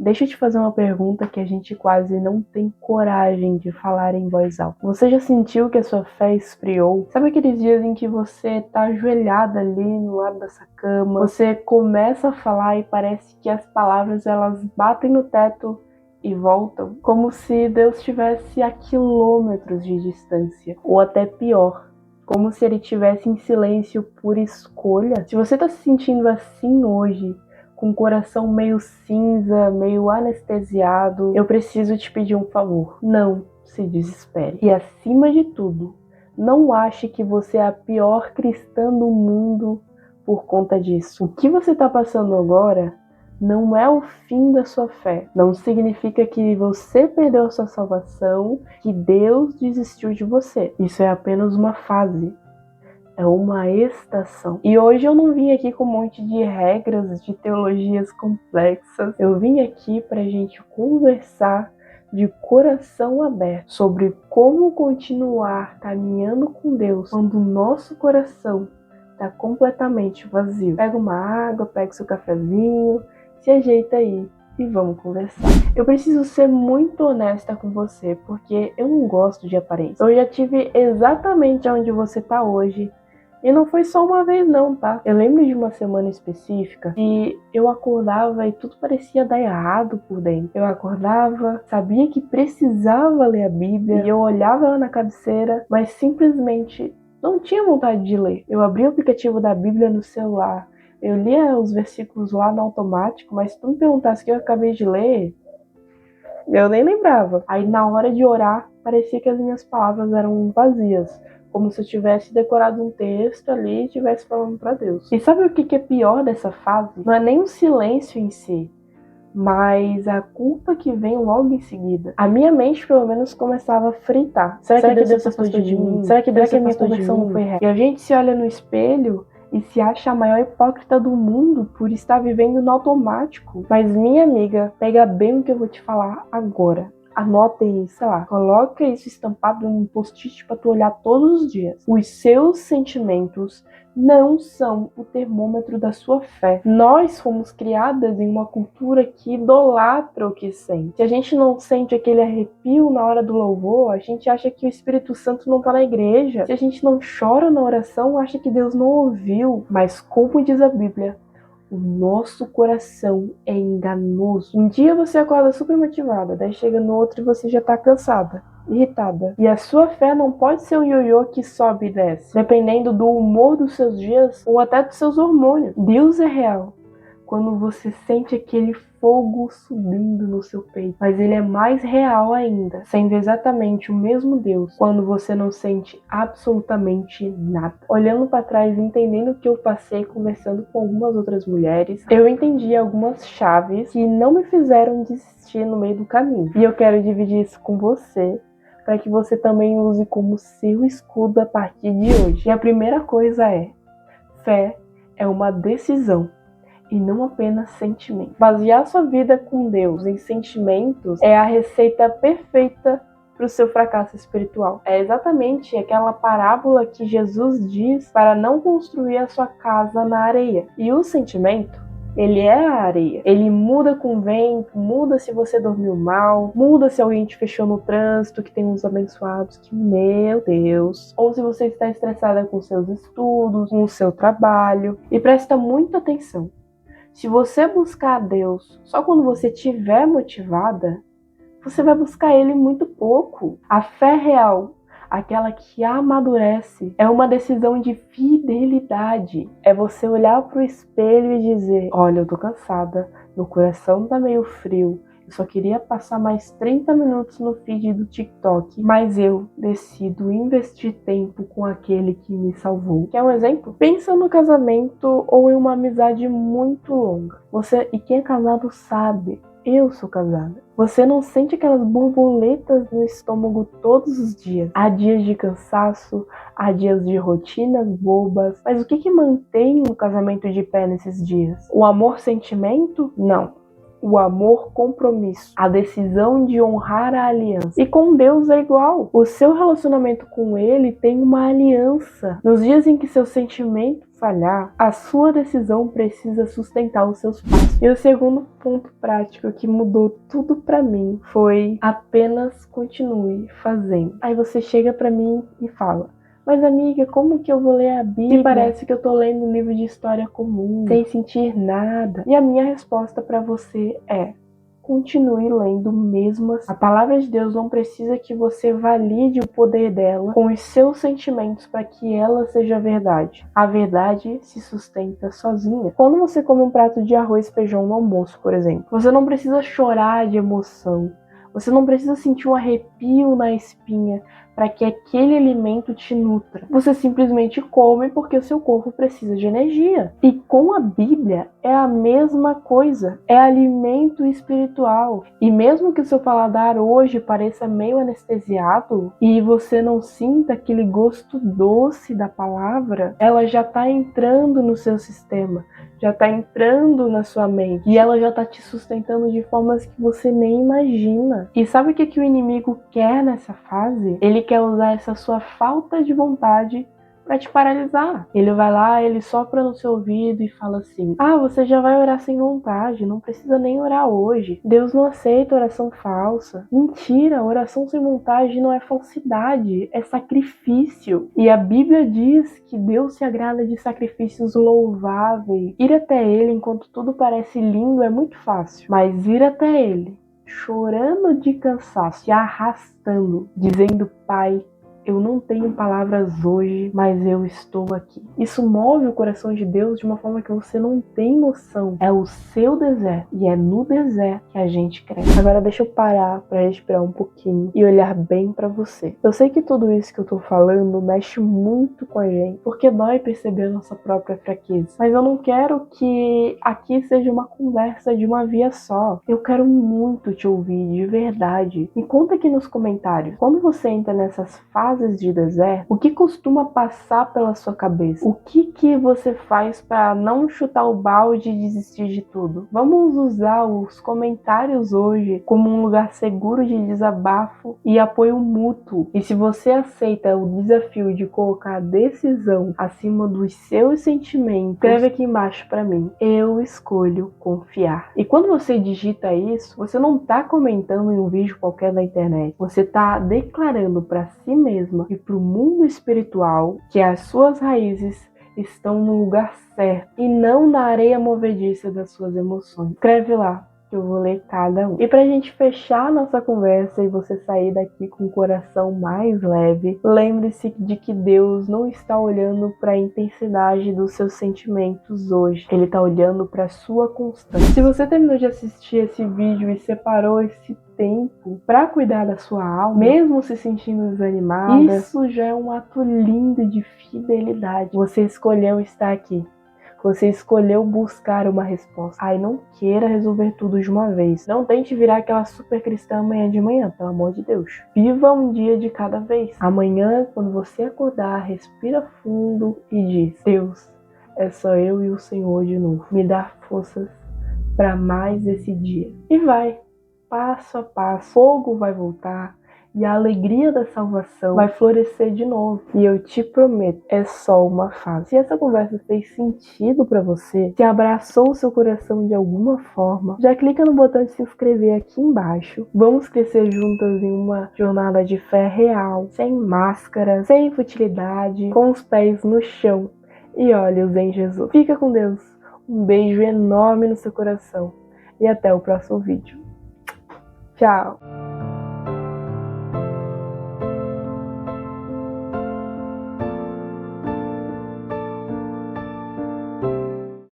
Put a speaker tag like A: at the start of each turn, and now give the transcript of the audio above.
A: Deixa eu te fazer uma pergunta que a gente quase não tem coragem de falar em voz alta. Você já sentiu que a sua fé esfriou? Sabe aqueles dias em que você tá ajoelhada ali no lado dessa cama, você começa a falar e parece que as palavras elas batem no teto e voltam, como se Deus estivesse a quilômetros de distância, ou até pior, como se ele estivesse em silêncio por escolha? Se você tá se sentindo assim hoje, com o coração meio cinza, meio anestesiado, eu preciso te pedir um favor. Não se desespere. E acima de tudo, não ache que você é a pior cristã do mundo por conta disso. O que você está passando agora não é o fim da sua fé. Não significa que você perdeu a sua salvação, que Deus desistiu de você. Isso é apenas uma fase. É uma estação. E hoje eu não vim aqui com um monte de regras, de teologias complexas. Eu vim aqui pra gente conversar de coração aberto sobre como continuar caminhando com Deus quando o nosso coração está completamente vazio. Pega uma água, pega seu cafezinho, se ajeita aí e vamos conversar. Eu preciso ser muito honesta com você, porque eu não gosto de aparência. Eu já tive exatamente onde você tá hoje. E não foi só uma vez não, tá? Eu lembro de uma semana específica e eu acordava e tudo parecia dar errado por dentro. Eu acordava, sabia que precisava ler a Bíblia e eu olhava ela na cabeceira, mas simplesmente não tinha vontade de ler. Eu abria o aplicativo da Bíblia no celular, eu lia os versículos lá no automático, mas se tu me perguntasse o que eu acabei de ler, eu nem lembrava. Aí na hora de orar, parecia que as minhas palavras eram vazias, como se eu tivesse decorado um texto ali e estivesse falando para Deus. E sabe o que é pior dessa fase? Não é nem o silêncio em si, mas a culpa que vem logo em seguida. A minha mente, pelo menos, começava a fritar. Será que Deus se afastou de mim? Será que a minha conversão não foi real? E a gente se olha no espelho e se acha a maior hipócrita do mundo por estar vivendo no automático. Mas, minha amiga, pega bem o que eu vou te falar agora. Anota aí, sei lá, coloca isso estampado em um post-it pra tu olhar todos os dias. Os seus sentimentos não são o termômetro da sua fé. Nós fomos criadas em uma cultura que idolatra o que sente. Se a gente não sente aquele arrepio na hora do louvor, a gente acha que o Espírito Santo não tá na igreja. Se a gente não chora na oração, acha que Deus não ouviu. Mas como diz a Bíblia, o nosso coração é enganoso. Um dia você acorda super motivada, daí chega no outro e você já tá cansada, irritada. E a sua fé não pode ser um ioiô que sobe e desce, dependendo do humor dos seus dias ou até dos seus hormônios. Deus é real quando você sente aquele fogo subindo no seu peito. Mas ele é mais real ainda, sendo exatamente o mesmo Deus, quando você não sente absolutamente nada. Olhando para trás, entendendo o que eu passei, conversando com algumas outras mulheres, eu entendi algumas chaves que não me fizeram desistir no meio do caminho. E eu quero dividir isso com você, para que você também use como seu escudo a partir de hoje. E a primeira coisa é: fé é uma decisão e não apenas sentimento. Basear sua vida com Deus em sentimentos é a receita perfeita para o seu fracasso espiritual. É exatamente aquela parábola que Jesus diz para não construir a sua casa na areia. E o sentimento, ele é a areia. Ele muda com o vento, muda se você dormiu mal, muda se alguém te fechou no trânsito, que tem uns abençoados que, meu Deus. Ou se você está estressada com seus estudos, com o seu trabalho. E presta muita atenção. Se você buscar a Deus só quando você estiver motivada, você vai buscar Ele muito pouco. A fé real, aquela que amadurece, é uma decisão de fidelidade. É você olhar para o espelho e dizer: olha, eu tô cansada, meu coração tá meio frio, eu só queria passar mais 30 minutos no feed do TikTok, mas eu decido investir tempo com aquele que me salvou. Quer um exemplo? Pensa no casamento ou em uma amizade muito longa. E quem é casado sabe, eu sou casada. Você não sente aquelas borboletas no estômago todos os dias. Há dias de cansaço, há dias de rotinas bobas. Mas o que mantém o casamento de pé nesses dias? O amor-sentimento? Não. o amor compromisso, a decisão de honrar a aliança. E com Deus é igual. O seu relacionamento com Ele tem uma aliança. Nos dias em que seu sentimento falhar, a sua decisão precisa sustentar os seus passos. E o segundo ponto prático que mudou tudo pra mim foi apenas continue fazendo. Aí você chega pra mim e fala: mas amiga, como que eu vou ler a Bíblia? E parece que eu tô lendo um livro de história comum, sem sentir nada. E a minha resposta pra você é: continue lendo mesmo assim. A palavra de Deus não precisa que você valide o poder dela com os seus sentimentos para que ela seja verdade. A verdade se sustenta sozinha. Quando você come um prato de arroz e feijão no almoço, por exemplo, você não precisa chorar de emoção. Você não precisa sentir um arrepio na espinha para que aquele alimento te nutra. Você simplesmente come porque o seu corpo precisa de energia. E com a Bíblia é a mesma coisa. É alimento espiritual. E mesmo que o seu paladar hoje pareça meio anestesiado e você não sinta aquele gosto doce da palavra, ela já está entrando no seu sistema. Já está entrando na sua mente. E ela já está te sustentando de formas que você nem imagina. E sabe o que o inimigo quer nessa fase? Ele quer usar essa sua falta de vontade para te paralisar. Ele vai lá, ele sopra no seu ouvido e fala assim: ah, você já vai orar sem vontade, não precisa nem orar hoje. Deus não aceita oração falsa. Mentira, oração sem vontade não é falsidade, é sacrifício. E a Bíblia diz que Deus se agrada de sacrifícios louváveis. Ir até Ele enquanto tudo parece lindo é muito fácil, mas ir até Ele chorando de cansaço, se arrastando, dizendo: Pai, eu não tenho palavras hoje, mas eu estou aqui. Isso move o coração de Deus de uma forma que você não tem noção. É o seu deserto, e é no deserto que a gente cresce. Agora deixa eu parar para respirar um pouquinho e olhar bem para você. Eu sei que tudo isso que eu tô falando mexe muito com a gente, porque dói perceber a nossa própria fraqueza. Mas eu não quero que aqui seja uma conversa de uma via só. Eu quero muito te ouvir, de verdade. Me conta aqui nos comentários, quando você entra nessas fases de deserto, o que costuma passar pela sua cabeça? O que você faz para não chutar o balde e desistir de tudo? Vamos usar os comentários hoje como um lugar seguro de desabafo e apoio mútuo. E se você aceita o desafio de colocar a decisão acima dos seus sentimentos, escreve aqui embaixo para mim: eu escolho confiar. E quando você digita isso, você não tá comentando em um vídeo qualquer da internet. Você tá declarando para si mesmo e para o mundo espiritual que as suas raízes estão no lugar certo e não na areia movediça das suas emoções. Escreve lá que eu vou ler cada um. E pra gente fechar a nossa conversa e você sair daqui com o coração mais leve, lembre-se de que Deus não está olhando para a intensidade dos seus sentimentos hoje. Ele está olhando para a sua constância. Se você terminou de assistir esse vídeo e separou esse tempo para cuidar da sua alma, mesmo se sentindo desanimada, isso já é um ato lindo de fidelidade. Você escolheu estar aqui. Você escolheu buscar uma resposta. Ai, não queira resolver tudo de uma vez. Não tente virar aquela super cristã amanhã de manhã, pelo amor de Deus. Viva um dia de cada vez. Amanhã, quando você acordar, respira fundo e diz: Deus, é só eu e o Senhor de novo. Me dá forças para mais esse dia. E vai, passo a passo, fogo vai voltar. E a alegria da salvação vai florescer de novo. E eu te prometo, é só uma fase. Se essa conversa fez sentido pra você, se abraçou o seu coração de alguma forma, já clica no botão de se inscrever aqui embaixo. Vamos crescer juntas em uma jornada de fé real, sem máscara, sem futilidade, com os pés no chão e olhos em Jesus. Fica com Deus. Um beijo enorme no seu coração. E até o próximo vídeo. Tchau!